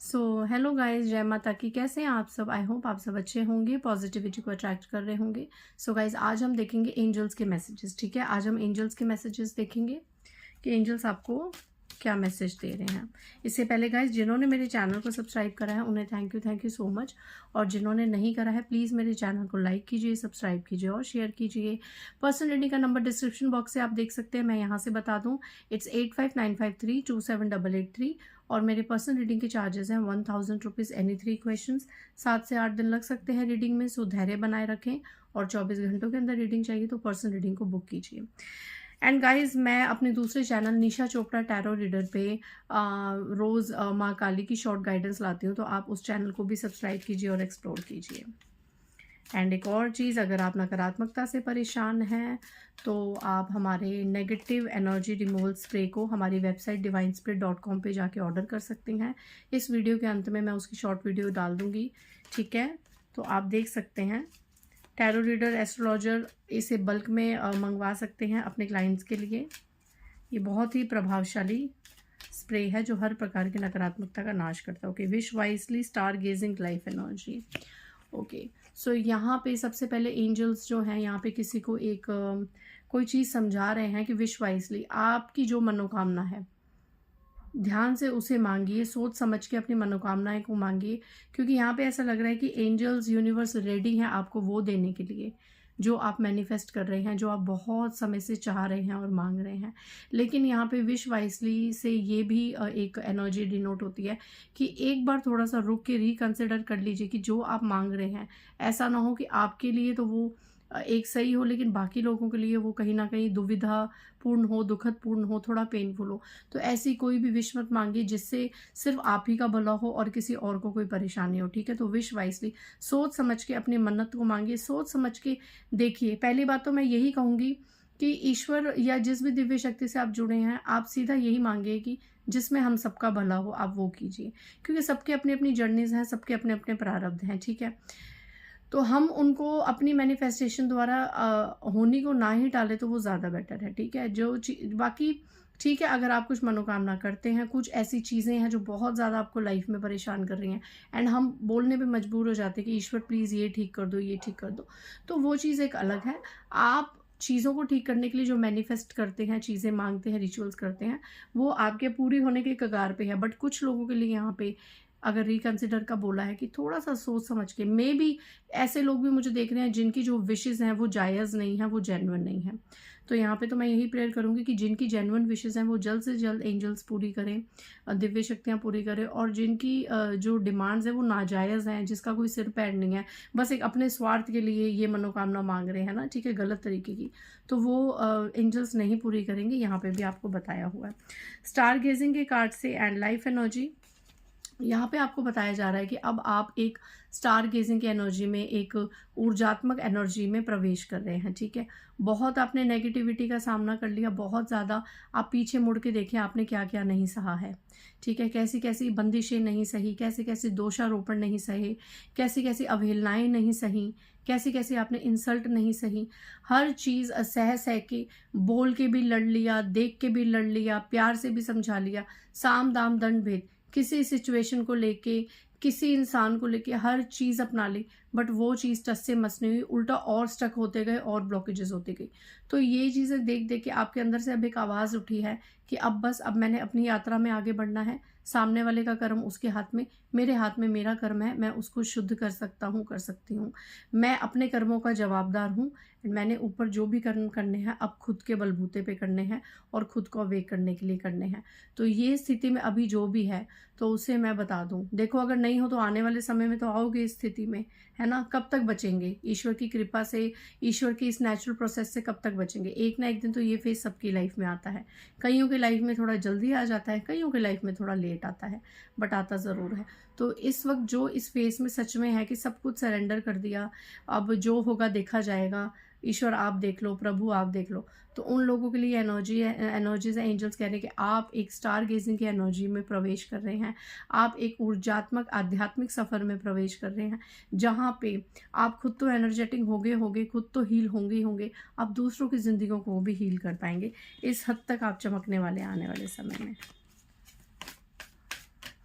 So hello guys, जय माता की। कैसे हैं आप सब? आई होप आप सब अच्छे होंगे, पॉजिटिविटी को अट्रैक्ट कर रहे होंगे। सो गाइस, आज हम देखेंगे एंजल्स के मैसेजेस। ठीक है, आज हम एंजल्स के मैसेजेस देखेंगे कि एंजल्स आपको क्या मैसेज दे रहे हैं। इससे पहले गाइस, जिन्होंने मेरे चैनल को सब्सक्राइब करा है उन्हें थैंक यू सो मच। और जिन्होंने नहीं करा है प्लीज़ मेरे चैनल को लाइक कीजिए, सब्सक्राइब कीजिए और शेयर कीजिए। पर्सनल रीडिंग का नंबर डिस्क्रिप्शन बॉक्स से आप देख सकते हैं, मैं यहाँ से बता दूँ, इट्स 8595327883। और मेरे पर्सनल रीडिंग के चार्जेस हैं 1000 रुपीज़ एनी 3 क्वेश्चंस। 7 से 8 दिन लग सकते हैं रीडिंग में, सो धैर्य बनाए रखें। और 24 घंटों के अंदर रीडिंग चाहिए तो पर्सनल रीडिंग को बुक कीजिए। एंड गाइज, मैं अपने दूसरे चैनल निशा चोपड़ा टैरो रीडर पे रोज़ माँ काली की शॉर्ट गाइडेंस लाती हूँ, तो आप उस चैनल को भी सब्सक्राइब कीजिए और एक्सप्लोर कीजिए। एंड एक और चीज़, अगर आप नकारात्मकता से परेशान हैं तो आप हमारे नेगेटिव एनर्जी रिमूवल स्प्रे को हमारी वेबसाइट divinespirit.com पे जाके ऑर्डर कर सकते हैं। इस वीडियो के अंत में मैं उसकी शॉर्ट वीडियो डाल दूँगी। ठीक है, तो आप देख सकते हैं। टैरो रीडर, एस्ट्रोलॉजर इसे बल्क में मंगवा सकते हैं अपने क्लाइंट्स के लिए। ये बहुत ही प्रभावशाली स्प्रे है जो हर प्रकार की नकारात्मकता का नाश करता है। Okay, wish wisely, star gazing, life energy. Okay, so यहाँ पे सबसे पहले एंजल्स जो हैं यहाँ पे किसी को एक कोई चीज़ समझा रहे हैं कि विश वाइसली, आपकी जो मनोकामना है ध्यान से उसे मांगिए, सोच समझ के अपनी मनोकामनाएं को मांगिए। क्योंकि यहाँ पे ऐसा लग रहा है कि एंजल्स, यूनिवर्स रेडी हैं आपको वो देने के लिए जो आप मैनिफेस्ट कर रहे हैं, जो आप बहुत समय से चाह रहे हैं और मांग रहे हैं। लेकिन यहाँ पे विश वाइसली से ये भी एक एनर्जी डिनोट होती है कि एक बार थोड़ा सा रुक के रिकंसिडर कर लीजिए कि जो आप मांग रहे हैं, ऐसा ना हो कि आपके लिए तो वो एक सही हो लेकिन बाकी लोगों के लिए वो कहीं ना कहीं दुविधा पूर्ण हो, दुखद पूर्ण हो, थोड़ा पेनफुल हो। तो ऐसी कोई भी विश मत मांगिए जिससे सिर्फ आप ही का भला हो और किसी और को कोई परेशानी हो। ठीक है, तो विश वाइसली, सोच समझ के अपनी मन्नत को मांगिए, सोच समझ के देखिए। पहली बात तो मैं यही कहूँगी कि ईश्वर या जिस भी दिव्य शक्ति से आप जुड़े हैं, आप सीधा यही मांगिए कि जिसमें हम सबका भला हो, आप वो कीजिए। क्योंकि सबके अपनी अपनी जर्नीज हैं, सबके अपने अपने प्रारब्ध हैं। ठीक है, तो हम उनको अपनी मैनिफेस्टेशन द्वारा होने को ना ही टालें तो वो ज़्यादा बेटर है। ठीक है, बाकी ठीक है, अगर आप कुछ मनोकामना करते हैं, कुछ ऐसी चीज़ें हैं जो बहुत ज़्यादा आपको लाइफ में परेशान कर रही हैं एंड हम बोलने पे मजबूर हो जाते हैं कि ईश्वर प्लीज़ ये ठीक कर दो, ये ठीक कर दो, तो वो चीज़ एक अलग है। आप चीज़ों को ठीक करने के लिए जो मैनिफेस्ट करते हैं, चीज़ें मांगते हैं, रिचुअल्स करते हैं, वो आपके पूरी होने के कगार पे है। बट कुछ लोगों के लिए यहाँ पे अगर रिकंसिडर का बोला है कि थोड़ा सा सोच समझ के, मे बी ऐसे लोग भी मुझे देख रहे हैं जिनकी जो विशेस हैं वो जायज़ नहीं है, वो जेन्युइन नहीं है। तो यहाँ पे तो मैं यही प्रेयर करूँगी कि जिनकी जेन्युइन विशेस हैं वो जल्द से जल्द एंजल्स पूरी करें, दिव्य शक्तियाँ पूरी करें। और जिनकी जो डिमांड्स हैं वो नाजायज़ हैं, जिसका कोई सिर पैर नहीं है, बस एक अपने स्वार्थ के लिए ये मनोकामना मांग रहे हैं ना, ठीक है, गलत तरीके की, तो वो एंजल्स नहीं पूरी करेंगे। यहाँ पे भी आपको बताया हुआ है स्टार गेजिंग के कार्ड से एंड लाइफ एनर्जी। यहाँ पे आपको बताया जा रहा है कि अब आप एक स्टार गेजिंग की एनर्जी में, एक ऊर्जात्मक एनर्जी में प्रवेश कर रहे हैं। ठीक है, बहुत आपने नेगेटिविटी का सामना कर लिया, बहुत ज़्यादा। आप पीछे मुड़ के देखें आपने क्या क्या नहीं सहा है। ठीक है, कैसी कैसी बंदिशें नहीं सही, कैसे कैसे दोषारोपण नहीं सहे, कैसी कैसी अवहेलनाएं नहीं सही, कैसी कैसी आपने इंसल्ट नहीं सही। हर चीज़ सह सह के, बोल के भी लड़ लिया, देख के भी लड़ लिया, प्यार से भी समझा लिया, साम दाम दंड भेद, किसी सिचुएशन को लेके, किसी इंसान को लेके हर चीज़ अपना ली, बट वो चीज़ टस से मस नहीं हुई, उल्टा और स्टक होते गए और ब्लॉकेजेस होते गई। तो ये चीज़ें देख देख के आपके अंदर से अब एक आवाज़ उठी है कि अब बस, अब मैंने अपनी यात्रा में आगे बढ़ना है। सामने वाले का कर्म उसके हाथ में, मेरे हाथ में मेरा कर्म है, मैं उसको शुद्ध कर सकता हूँ, कर सकती हूँ। मैं अपने कर्मों का जवाबदार हूँ। मैंने ऊपर जो भी कर्म करने हैं अब खुद के बलबूते पे करने हैं और खुद को अवेक करने के लिए करने हैं। तो ये स्थिति में अभी जो भी है तो उसे मैं बता दूं, देखो अगर नहीं हो तो आने वाले समय में तो आओगे इस स्थिति में, है ना। कब तक बचेंगे ईश्वर की कृपा से, ईश्वर की इस नेचुरल प्रोसेस से कब तक बचेंगे? एक ना एक दिन तो ये फेज सबकी लाइफ में आता है। कईयों के लाइफ में थोड़ा जल्दी आ जाता है, कईयों के लाइफ में थोड़ा लेट आता है, बट आता ज़रूर है। तो इस वक्त जो इस फेज में सच में है कि सब कुछ सरेंडर कर दिया, अब जो होगा देखा जाएगा, ईश्वर आप देख लो, प्रभु आप देख लो, तो उन लोगों के लिए एनर्जीज एंजल्स कह रहे हैं कि आप एक स्टार गेजिंग की एनर्जी में प्रवेश कर रहे हैं। आप एक ऊर्जात्मक आध्यात्मिक सफ़र में प्रवेश कर रहे हैं, जहाँ पे आप खुद तो एनर्जेटिक होंगे, खुद तो हील होंगे, आप दूसरों की ज़िंदगियों को भी हील कर पाएंगे। इस हद तक आप चमकने वाले आने वाले समय में।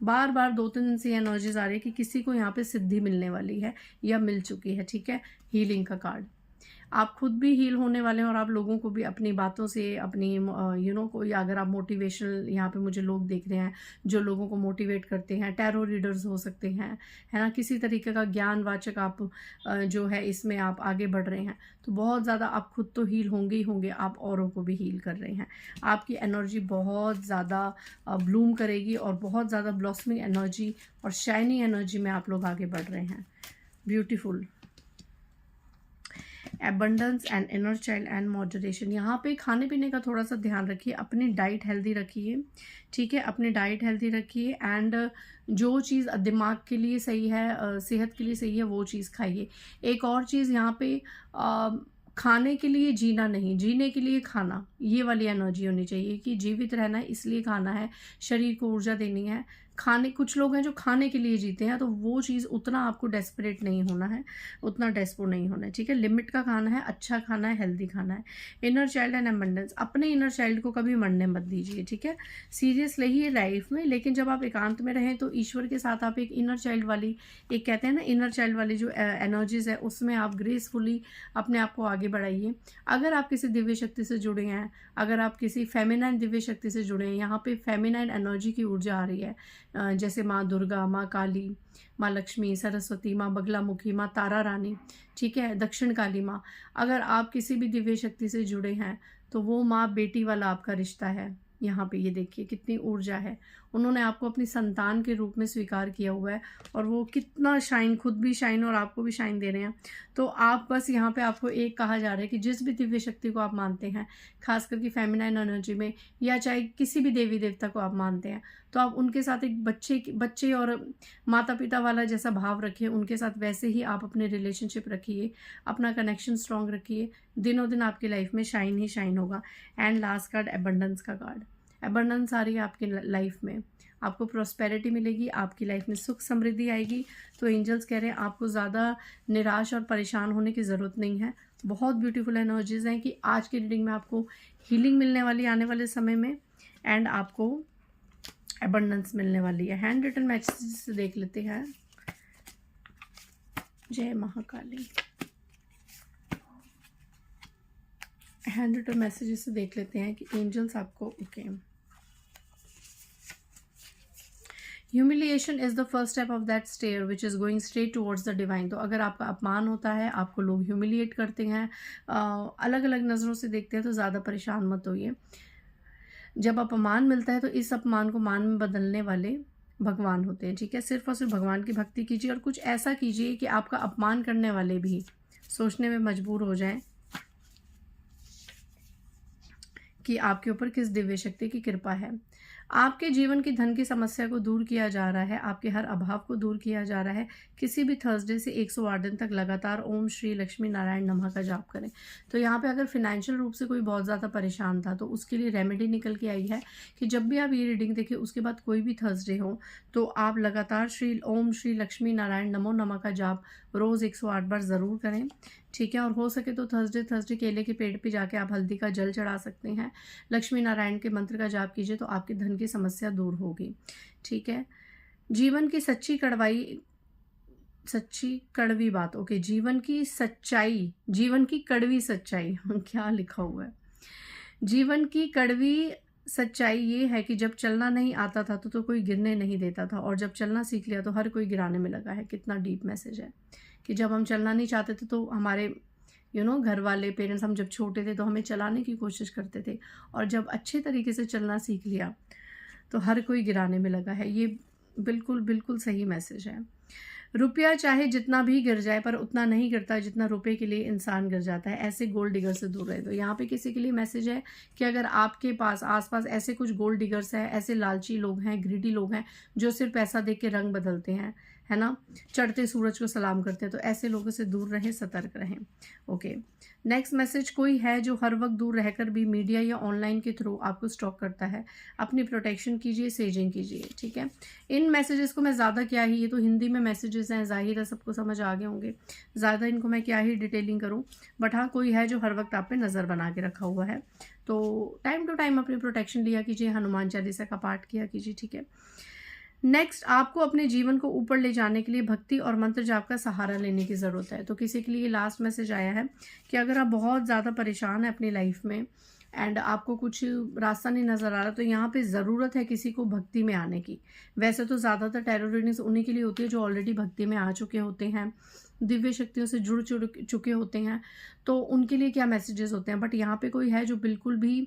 बार बार 2-3 दिन से एनर्जीज आ रही है कि किसी को यहाँ पे सिद्धि मिलने वाली है या मिल चुकी है, ठीक है। हीलिंग का कार्ड, आप खुद भी हील होने वाले हैं और आप लोगों को भी अपनी बातों से, अपनी कोई अगर आप मोटिवेशनल, यहाँ पे मुझे लोग देख रहे हैं जो लोगों को मोटिवेट करते हैं, टैरो रीडर्स हो सकते हैं, है ना, किसी तरीके का ज्ञानवाचक आप जो है इसमें आप आगे बढ़ रहे हैं, तो बहुत ज़्यादा आप खुद तो हील होंगे ही होंगे, आप औरों को भी हील कर रहे हैं। आपकी एनर्जी बहुत ज़्यादा ब्लूम करेगी और बहुत ज़्यादा ब्लॉसमिंग एनर्जी और शाइनी एनर्जी में आप लोग आगे बढ़ रहे हैं। Beautiful. Abundance and inner child and moderation, यहाँ पे खाने पीने का थोड़ा सा ध्यान रखिए, अपनी डाइट हेल्दी रखिए, ठीक है, अपनी डाइट हेल्दी रखिए। एंड जो चीज़ दिमाग के लिए सही है, सेहत के लिए सही है, वो चीज़ खाइए। एक और चीज़ यहाँ पे खाने के लिए जीना नहीं, जीने के लिए खाना, ये वाली एनर्जी होनी चाहिए कि जीवित रहना है इसलिए खाना है, शरीर को ऊर्जा देनी है। खाने, कुछ लोग हैं जो खाने के लिए जीते हैं, तो वो चीज़ उतना आपको डेस्परेट नहीं होना है, उतना डेस्पो नहीं होना है, ठीक है। लिमिट का खाना है, अच्छा खाना है, हेल्दी खाना है। इनर चाइल्ड एंड एबंडेंस, अपने इनर चाइल्ड को कभी मरने मत दीजिए, ठीक है। सीरियस रहिए लाइफ में, लेकिन जब आप एकांत में रहें तो ईश्वर के साथ आप एक इनर चाइल्ड वाली, एक कहते हैं ना इनर चाइल्ड वाली जो एनर्जीज है, उसमें आप ग्रेसफुली अपने आप को आगे बढ़ाइए। अगर आप किसी दिव्य शक्ति से जुड़े हैं, अगर आप किसी फेमिनाइन दिव्य शक्ति से जुड़े हैं, यहाँ पे फेमिनाइन एनर्जी की ऊर्जा आ रही है, जैसे माँ दुर्गा, माँ काली, माँ लक्ष्मी, सरस्वती, माँ बगलामुखी, माँ तारा रानी, ठीक है, दक्षिण काली माँ। अगर आप किसी भी दिव्य शक्ति से जुड़े हैं तो वो माँ बेटी वाला आपका रिश्ता है। यहाँ पे ये देखिए कितनी ऊर्जा है, उन्होंने आपको अपनी संतान के रूप में स्वीकार किया हुआ है और वो कितना शाइन, खुद भी शाइन और आपको भी शाइन दे रहे हैं। तो आप बस यहाँ पे आपको एक कहा जा रहा है कि जिस भी दिव्य शक्ति को आप मानते हैं, खास करके फेमिनाइन एनर्जी में, या चाहे किसी भी देवी देवता को आप मानते हैं, तो आप उनके साथ एक बच्चे और माता पिता वाला जैसा भाव रखिए, उनके साथ वैसे ही आप अपने रिलेशनशिप रखिए, अपना कनेक्शन स्ट्रॉन्ग रखिए, दिनों दिन आपकी लाइफ में शाइन ही शाइन होगा। एंड लास्ट कार्ड एबंडेंस का कार्ड, एबंडेंस आ रही है आपकी लाइफ में, आपको प्रॉस्पेरिटी मिलेगी, आपकी लाइफ में सुख समृद्धि आएगी। तो एंजल्स कह रहे हैं आपको ज़्यादा निराश और परेशान होने की ज़रूरत नहीं है। बहुत ब्यूटीफुल एनर्जीज हैं कि आज की रीडिंग में आपको हीलिंग मिलने वाली आने वाले समय में, एंड आपको एबंडेंस मिलने वाली है। हैंड रिटन मैसेज से देख लेते हैं। जय महाकाली। हैंड रिटन मैसेजेस से देख लेते हैं कि एंजल्स आपको okay. Humiliation is the first step of that stair which is going straight towards the divine. तो अगर आपका अपमान होता है, आपको लोग ह्यूमिलिएट करते हैं, अलग अलग नज़रों से देखते हैं, तो ज़्यादा परेशान मत होइए। जब अपमान मिलता है तो इस अपमान को मान में बदलने वाले भगवान होते हैं, ठीक है। सिर्फ और सिर्फ भगवान की भक्ति कीजिए और कुछ ऐसा कीजिए कि आपका अपमान करने वाले भी सोचने में मजबूर हो जाएं कि आपके ऊपर किस दिव्य शक्ति की कृपा है। आपके जीवन की धन की समस्या को दूर किया जा रहा है, आपके हर अभाव को दूर किया जा रहा है। किसी भी थर्सडे से 108 दिन तक लगातार ओम श्री लक्ष्मी नारायण नमः का जाप करें। तो यहाँ पे अगर फिनेंशियल रूप से कोई बहुत ज़्यादा परेशान था तो उसके लिए रेमेडी निकल के आई है कि जब भी आप ये रीडिंग देखिए उसके बाद कोई भी थर्सडे हो तो आप लगातार ओम श्री लक्ष्मी नारायण नमो नमः का जाप रोज़ 108 बार ज़रूर करें, ठीक है। और हो सके तो थर्सडे केले के पेड़ पे जाके आप हल्दी का जल चढ़ा सकते हैं, लक्ष्मी नारायण के मंत्र का जाप कीजिए तो आपकी धन की समस्या दूर होगी, ठीक है। जीवन की सच्ची कड़वी बात, ओके, जीवन की सच्चाई, जीवन की कड़वी सच्चाई क्या लिखा हुआ है। जीवन की कड़वी सच्चाई ये है कि जब चलना नहीं आता था तो कोई गिरने नहीं देता था, और जब चलना सीख लिया तो हर कोई गिराने में लगा है। कितना डीप मैसेज है कि जब हम चलना नहीं चाहते थे तो हमारे घर वाले, पेरेंट्स, हम जब छोटे थे तो हमें चलाने की कोशिश करते थे, और जब अच्छे तरीके से चलना सीख लिया तो हर कोई गिराने में लगा है। ये बिल्कुल बिल्कुल सही मैसेज है। रुपया चाहे जितना भी गिर जाए पर उतना नहीं गिरता जितना रुपए के लिए इंसान गिर जाता है। ऐसे गोल्ड डिगर से दूर रहे। तो यहाँ पे किसी के लिए मैसेज है कि अगर आपके पास आसपास ऐसे कुछ गोल्ड डिगर्स हैं, ऐसे लालची लोग हैं, ग्रीडी लोग हैं जो सिर्फ पैसा देख के रंग बदलते हैं, है ना, चढ़ते सूरज को सलाम करते हैं, तो ऐसे लोगों से दूर रहें, सतर्क रहें। ओके, नेक्स्ट मैसेज, कोई है जो हर वक्त दूर रहकर भी मीडिया या ऑनलाइन के थ्रू आपको स्टॉक करता है, अपनी प्रोटेक्शन कीजिए, सेजिंग कीजिए, ठीक है। इन मैसेजेस को मैं ज़्यादा क्या ही, ये तो हिंदी में मैसेजेस हैं, जाहिर है सबको समझ आ गए होंगे, ज़्यादा इनको मैं क्या ही डिटेलिंग करूँ, बट हाँ, कोई है जो हर वक्त आप पे नज़र बना के रखा हुआ है, तो टाइम टू टाइम अपनी प्रोटेक्शन लिया कीजिए, हनुमान चालीसा का पाठ किया कीजिए, ठीक है। नेक्स्ट, आपको अपने जीवन को ऊपर ले जाने के लिए भक्ति और मंत्र जाप का सहारा लेने की ज़रूरत है। तो किसी के लिए लास्ट मैसेज आया है कि अगर आप बहुत ज़्यादा परेशान हैं अपनी लाइफ में एंड आपको कुछ रास्ता नहीं नज़र आ रहा, तो यहाँ पे ज़रूरत है किसी को भक्ति में आने की। वैसे तो ज़्यादातर टैरो रीडिंग्स उन्हीं के लिए होती है जो ऑलरेडी भक्ति में आ चुके होते हैं, दिव्य शक्तियों से जुड़ चुके होते हैं, तो उनके लिए क्या मैसेजेस होते हैं। बट यहाँ पे कोई है जो बिल्कुल भी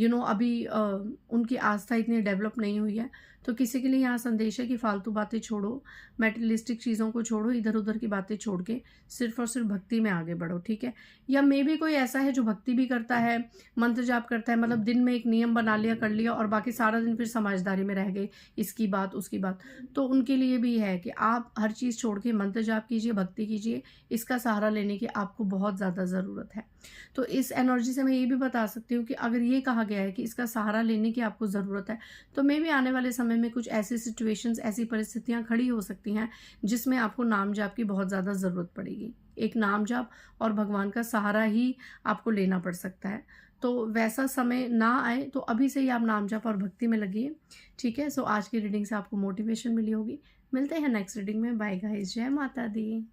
अभी उनकी आस्था इतनी डेवलप नहीं हुई है, तो किसी के लिए यहाँ संदेश है कि फालतू बातें छोड़ो, मेटेरियलिस्टिक चीज़ों को छोड़ो, इधर उधर की बातें छोड़ के सिर्फ और सिर्फ भक्ति में आगे बढ़ो, ठीक है। या मे भी कोई ऐसा है जो भक्ति भी करता है, मंत्र जाप करता है, मतलब दिन में एक नियम बना लिया, कर लिया, और बाकी सारा दिन फिर समझदारी में रह गए, इसकी बात उसकी बात। तो उनके लिए भी है कि आप हर चीज़ छोड़ के मंत्र जाप कीजिए, भक्ति कीजिए, इसका सहारा लेने की आपको बहुत ज़्यादा ज़रूरत है। तो इस एनर्जी से मैं ये भी बता सकती हूँ कि अगर ये कहा गया है कि इसका सहारा लेने की आपको ज़रूरत है, तो मे भी आने वाले समय में कुछ ऐसी सिचुएशंस, ऐसी परिस्थितियाँ खड़ी हो सकती हैं जिसमें आपको नाम जाप की बहुत ज़्यादा ज़रूरत पड़ेगी। एक नाम जाप और भगवान का सहारा ही आपको लेना पड़ सकता है। तो वैसा समय ना आए तो अभी से ही आप नाम जाप और भक्ति में लगिए, ठीक है। सो आज की रीडिंग से आपको मोटिवेशन मिली होगी। मिलते हैं नेक्स्ट रीडिंग में। बाय गाइस, जय माता दी।